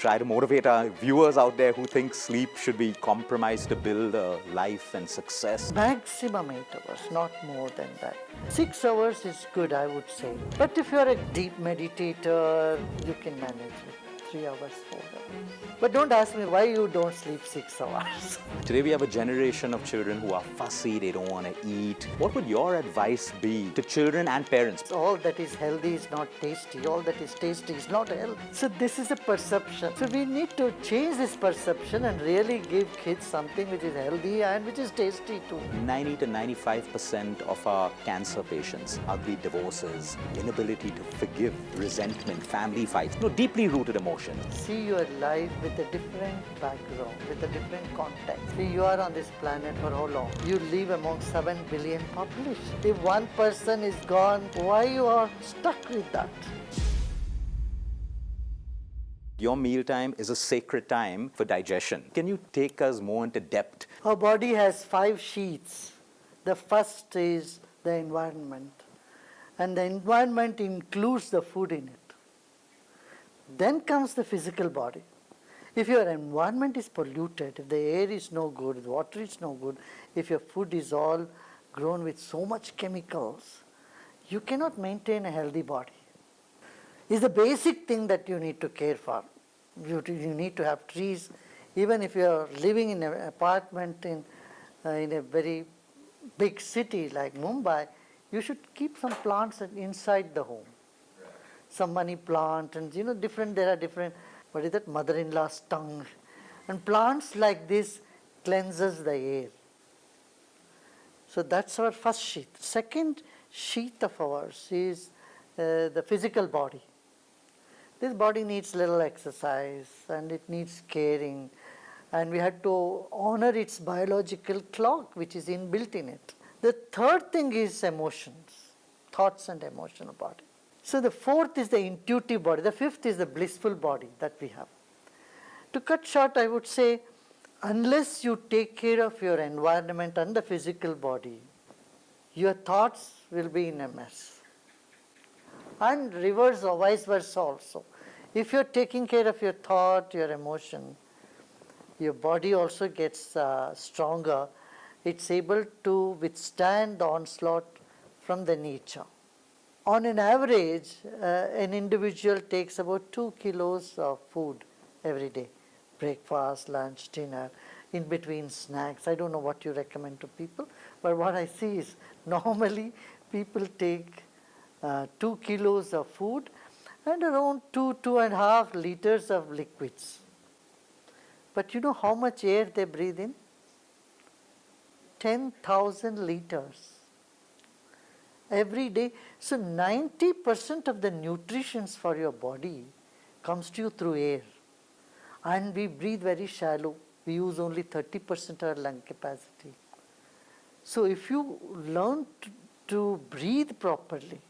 try to motivate our viewers out there who think sleep should be compromised to build a life and success. Maximum 8 hours, not more than that. 6 hours is good, I would say. But if you're a deep meditator, you can manage it. 3 hours, 4 hours. But don't ask me why you don't sleep 6 hours. Today we have a generation of children who are fussy, they don't want to eat. What would your advice be to children and parents? All that is healthy is not tasty. All that is tasty is not healthy. So this is a perception. So we need to change this perception and really give kids something which is healthy and which is tasty too. 90 to 95% of our cancer patients, ugly divorces, inability to forgive, resentment, family fights, deeply rooted emotions. See your life with a different background, with a different context. See, you are on this planet for how long? You live among 7 billion population. If one person is gone, why you are stuck with that? Your mealtime is a sacred time for digestion. Can you take us more into depth? Our body has 5 sheaths. The first is the environment. And the environment includes the food in it. Then comes the physical body. If your environment is polluted, if the air is no good, the water is no good, if your food is all grown with so much chemicals, you cannot maintain a healthy body. It's the basic thing that you need to care for. You need to have trees. Even if you are living in an apartment in a very big city like Mumbai, you should keep some plants inside the home. Some money plant and there are different, what is that, mother-in-law's tongue. And plants like this cleanses the air. So that's our first sheath. Second sheath of ours is the physical body. This body needs little exercise and it needs caring. And we have to honor its biological clock which is inbuilt in it. The third thing is emotions, thoughts and emotional body. So the fourth is the intuitive body. The fifth is the blissful body that we have. To cut short, I would say, unless you take care of your environment and the physical body, your thoughts will be in a mess. And reverse or vice versa also. If you're taking care of your thought, your emotion, your body also gets stronger. It's able to withstand the onslaught from the nature. On an average, an individual takes about 2 kilos of food every day. Breakfast, lunch, dinner, in between snacks. I don't know what you recommend to people, but what I see is normally people take 2 kilos of food and around 2.5 liters of liquids. But you know how much air they breathe in? 10,000 liters. Every day. So 90% of the nutrition for your body comes to you through air. And we breathe very shallow. We use only 30% of our lung capacity. So if you learn to breathe properly,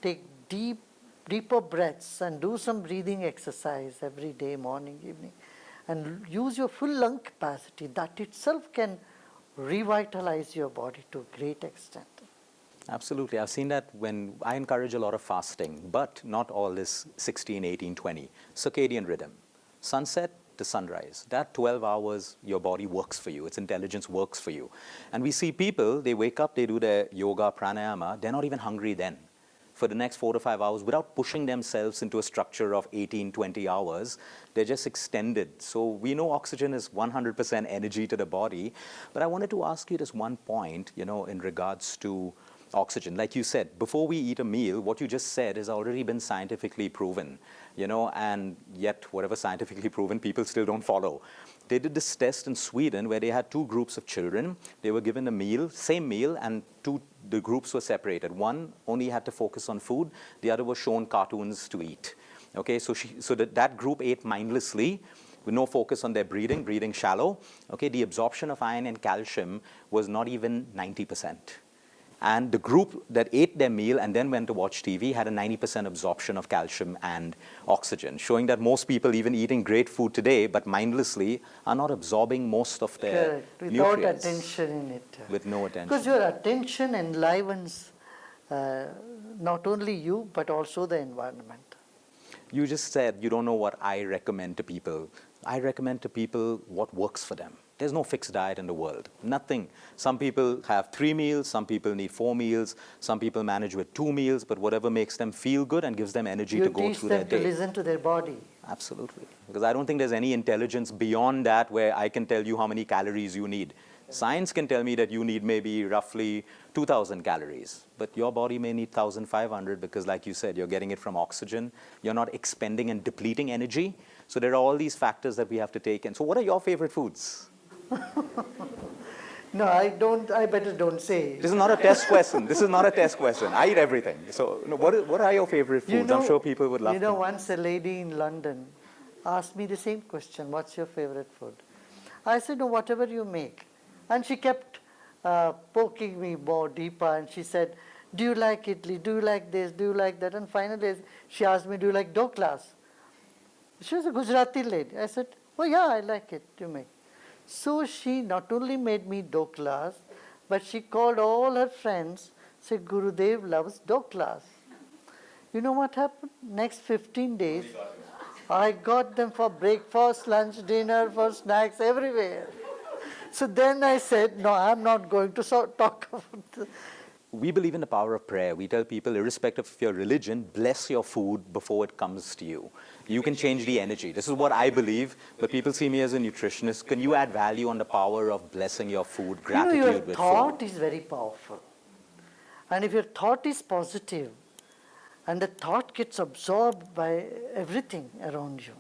take deeper breaths and do some breathing exercise every day, morning, evening, and use your full lung capacity, that itself can revitalize your body to a great extent. Absolutely. I've seen that when I encourage a lot of fasting, but not all this 16, 18, 20. Circadian rhythm. Sunset to sunrise. That 12 hours, your body works for you. Its intelligence works for you. And we see people, they wake up, they do their yoga, pranayama, they're not even hungry then. For the next 4 to 5 hours, without pushing themselves into a structure of 18, 20 hours, they're just extended. So we know oxygen is 100% energy to the body. But I wanted to ask you this one point, in regards to oxygen. Like you said, before we eat a meal, what you just said has already been scientifically proven, and yet whatever scientifically proven, people still don't follow. They did this test in Sweden where they had 2 groups of children. They were given a meal, same meal, and the groups were separated. One only had to focus on food. The other was shown cartoons to eat. Okay, so that group ate mindlessly with no focus on their breathing shallow. Okay, the absorption of iron and calcium was not even 90%. And the group that ate their meal and then went to watch TV had a 90% absorption of calcium and oxygen, showing that most people, even eating great food today, but mindlessly, are not absorbing most of their without nutrients. attention in it. With no attention. Because your attention enlivens not only you, but also the environment. You just said you don't know what I recommend to people. I recommend to people what works for them. There's no fixed diet in the world. Nothing. Some people have 3 meals, some people need 4 meals, some people manage with 2 meals, but whatever makes them feel good and gives them energy You to go teach through their them to day. listen to their body. Absolutely. Because I don't think there's any intelligence beyond that where I can tell you how many calories you need. Science can tell me that you need maybe roughly 2,000 calories, but your body may need 1,500 because, like you said, you're getting it from oxygen. You're not expending and depleting energy. So there are all these factors that we have to take in. So what are your favorite foods? No, I don't. I better don't say. This is not a test question. This is not a test question. I eat everything. So no, what are your favorite foods? I'm sure people would love to. Once a lady in London asked me the same question, what's your favorite food? I said, no, whatever you make. And she kept poking me more deeper, and she said, do you like Italy? Do you like this? Do you like that? And finally, she asked me, do you like doklas? She was a Gujarati lady. I said, oh yeah, I like it, you make. So she not only made me doklas, but she called all her friends, said, Gurudev loves doklas. You know what happened? Next 15 days, I got them for breakfast, lunch, dinner, for snacks, everywhere. So then I said, no, I'm not going to talk about this. We believe in the power of prayer. We tell people, irrespective of your religion, bless your food before it comes to you. You can change the energy. This is what I believe, but people see me as a nutritionist. Can you add value on the power of blessing your food, gratitude your with thought food? is very powerful. And if your thought is positive, and the thought gets absorbed by everything around you,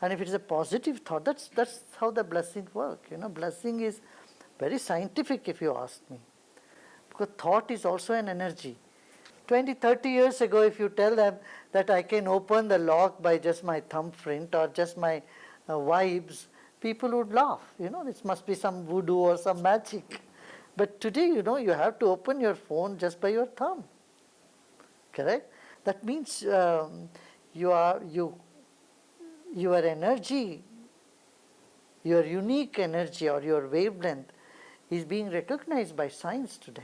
and if it's a positive thought, that's how the blessing works. Blessing is very scientific, if you ask me. Because thought is also an energy. 20, 30 years ago, if you tell them that I can open the lock by just my thumbprint or just my vibes, people would laugh. This must be some voodoo or some magic. But today, you have to open your phone just by your thumb. Correct? That means your energy, your unique energy or your wavelength is being recognized by science today.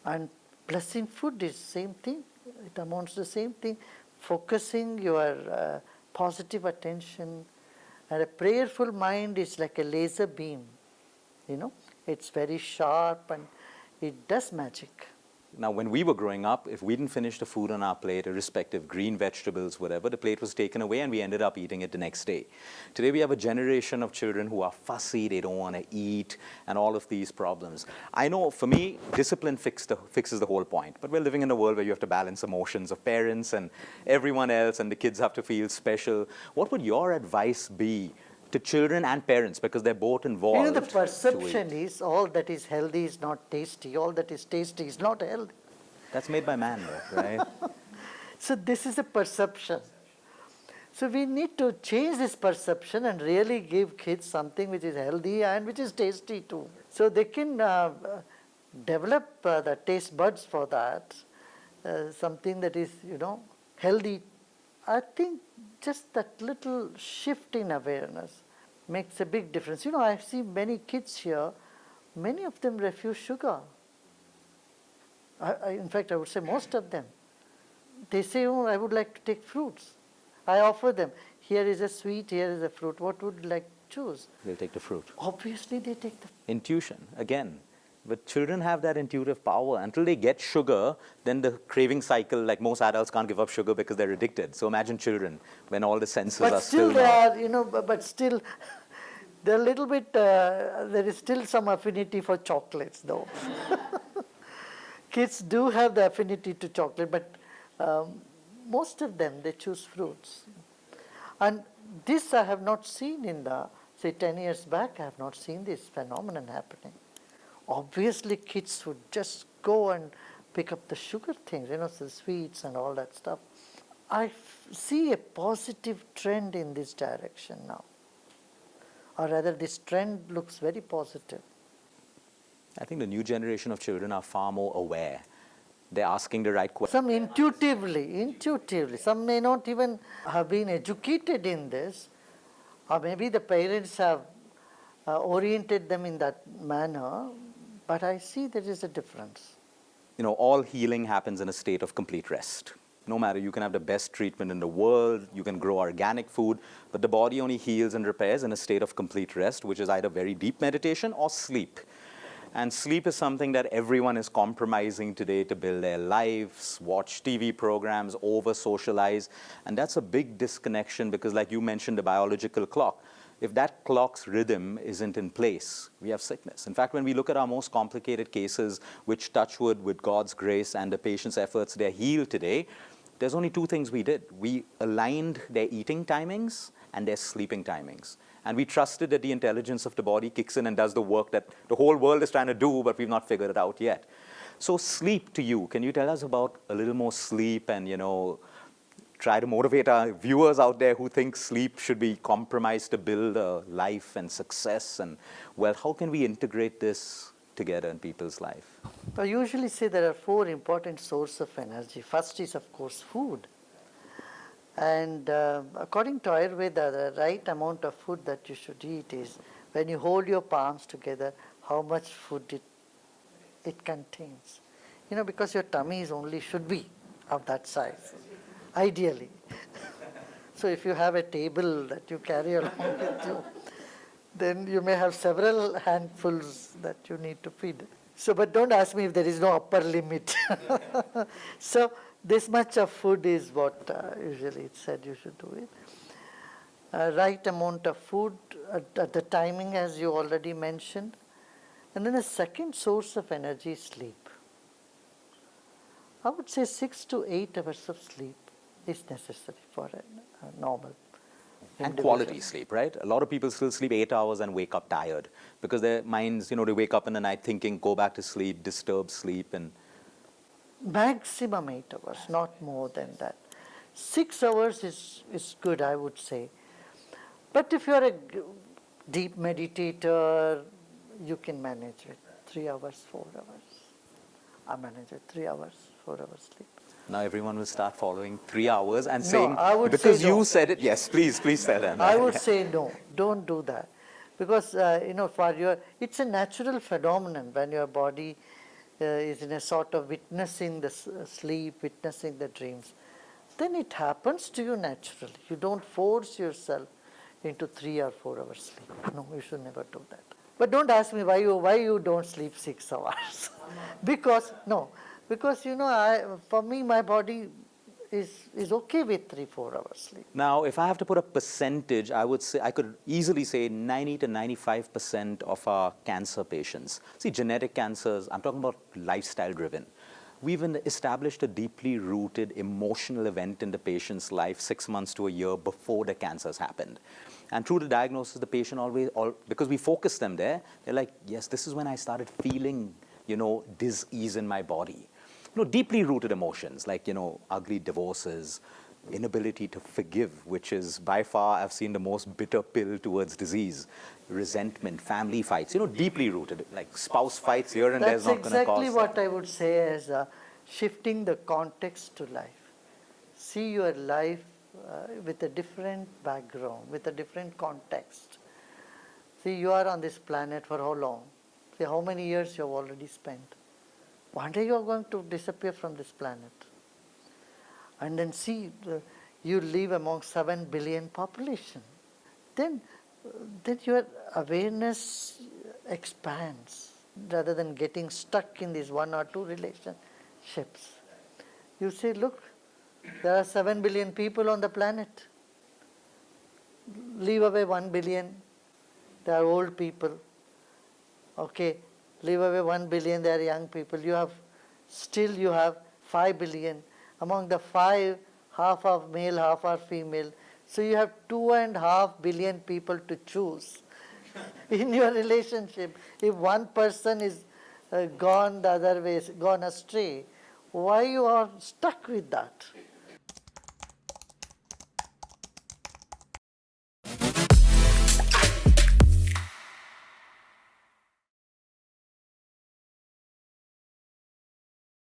And blessing food is the same thing. It amounts to the same thing. Focusing your positive attention. And a prayerful mind is like a laser beam. It's very sharp and it does magic. Now, when we were growing up, if we didn't finish the food on our plate, irrespective, green vegetables, whatever, the plate was taken away and we ended up eating it the next day. Today, we have a generation of children who are fussy, they don't want to eat, and all of these problems. I know, for me, discipline fixes the whole point, but we're living in a world where you have to balance emotions of parents and everyone else, and the kids have to feel special. What would your advice be to children and parents, because they're both involved? The perception is all that is healthy is not tasty, all that is tasty is not healthy. That's made by man, though, right? So this is a perception. So we need to change this perception and really give kids something which is healthy and which is tasty too. So they can develop the taste buds for that, something that is, healthy. I think just that little shift in awareness makes a big difference. I see many kids here, many of them refuse sugar. In fact, I would say most of them. They say, oh, I would like to take fruits. I offer them, here is a sweet, here is a fruit. What would you like to choose? They'll take the fruit. Obviously, they take the Intuition, again. But children have that intuitive power. Until they get sugar, then the craving cycle, like most adults can't give up sugar because they're addicted. So imagine children, when all the senses are still but still, they're a little bit, there is still some affinity for chocolates, though. Kids do have the affinity to chocolate, but most of them, they choose fruits. And this I have not seen in say 10 years back, I have not seen this phenomenon happening. Obviously, kids would just go and pick up the sugar things, the sweets and all that stuff. I see a positive trend in this direction now. Or rather, this trend looks very positive. I think the new generation of children are far more aware. They're asking the right questions. Some intuitively. Some may not even have been educated in this, or maybe the parents have oriented them in that manner, but I see there is a difference. All healing happens in a state of complete rest. no matter, you can have the best treatment in the world, you can grow organic food, but the body only heals and repairs in a state of complete rest, which is either very deep meditation or sleep. And sleep is something that everyone is compromising today to build their lives, watch TV programs, over-socialize. And that's a big disconnection because, like you mentioned, the biological clock. If that clock's rhythm isn't in place, we have sickness. In fact, when we look at our most complicated cases, which touch wood with God's grace and the patient's efforts, they're healed today, there's only two things we did. We aligned their eating timings and their sleeping timings. And we trusted that the intelligence of the body kicks in and does the work that the whole world is trying to do, but we've not figured it out yet. So sleep to you, can you tell us about a little more sleep and, try to motivate our viewers out there who think sleep should be compromised to build a life and success? And, well, how can we integrate this together in people's life? I usually say there are four important sources of energy. First is, of course, food. And according to Ayurveda, the right amount of food that you should eat is when you hold your palms together, how much food it contains. Because your tummy should be of that size, ideally. So if you have a table that you carry along with you, then you may have several handfuls that you need to feed. So, but don't ask me if there is no upper limit. So this much of food is what usually it's said you should do it. Right amount of food at the timing, as you already mentioned. And then the second source of energy is sleep. I would say 6 to 8 hours of sleep is necessary for a normal and individual. quality sleep, right? A lot of people still sleep 8 hours and wake up tired because their minds, they wake up in the night thinking, go back to sleep, disturb sleep. And maximum 8 hours, not more than that. 6 hours is good, I would say. But if you're a deep meditator, you can manage it. 3 hours, 4 hours. I manage it 3 hours, 4 hours sleep. Now everyone will start following 3 hours and saying, I would because say no. you said it, yes, please tell them. I would say no, don't do that. Because, it's a natural phenomenon when your body is in a sort of witnessing the sleep, witnessing the dreams. Then it happens to you naturally. You don't force yourself into 3 or 4 hours sleep. No, you should never do that. But don't ask me why you don't sleep 6 hours. because for me, my body is okay with 3-4 hours sleep. Now, if I have to put a percentage, I would say I could easily say 90 to 95% of our cancer patients. See, genetic cancers, I'm talking about lifestyle driven. We've established a deeply rooted emotional event in the patient's life 6 months to a year before the cancers happened. And through the diagnosis, the patient because we focus them there, they're like, yes, this is when I started feeling, dis-ease in my body. Deeply rooted emotions like, ugly divorces, inability to forgive, which is by far, I've seen the most bitter pill towards disease, resentment, family fights, deeply rooted, like spouse fights here and there's not going to cause. That's exactly what I would say as shifting the context to life. See your life with a different background, with a different context. See, you are on this planet for how long? See, how many years you have already spent? One day you are going to disappear from this planet. And then see, you live among 7 billion population. Then your awareness expands rather than getting stuck in these 1 or 2 relationships. You say, look, there are 7 billion people on the planet. Leave away 1 billion, they are old people. Okay, leave away 1 billion, they are young people. You have 5 billion. Among the 5, half are male, half are female. So you have 2.5 billion people to choose in your relationship. If one person is gone the other way, gone astray, why you are stuck with that?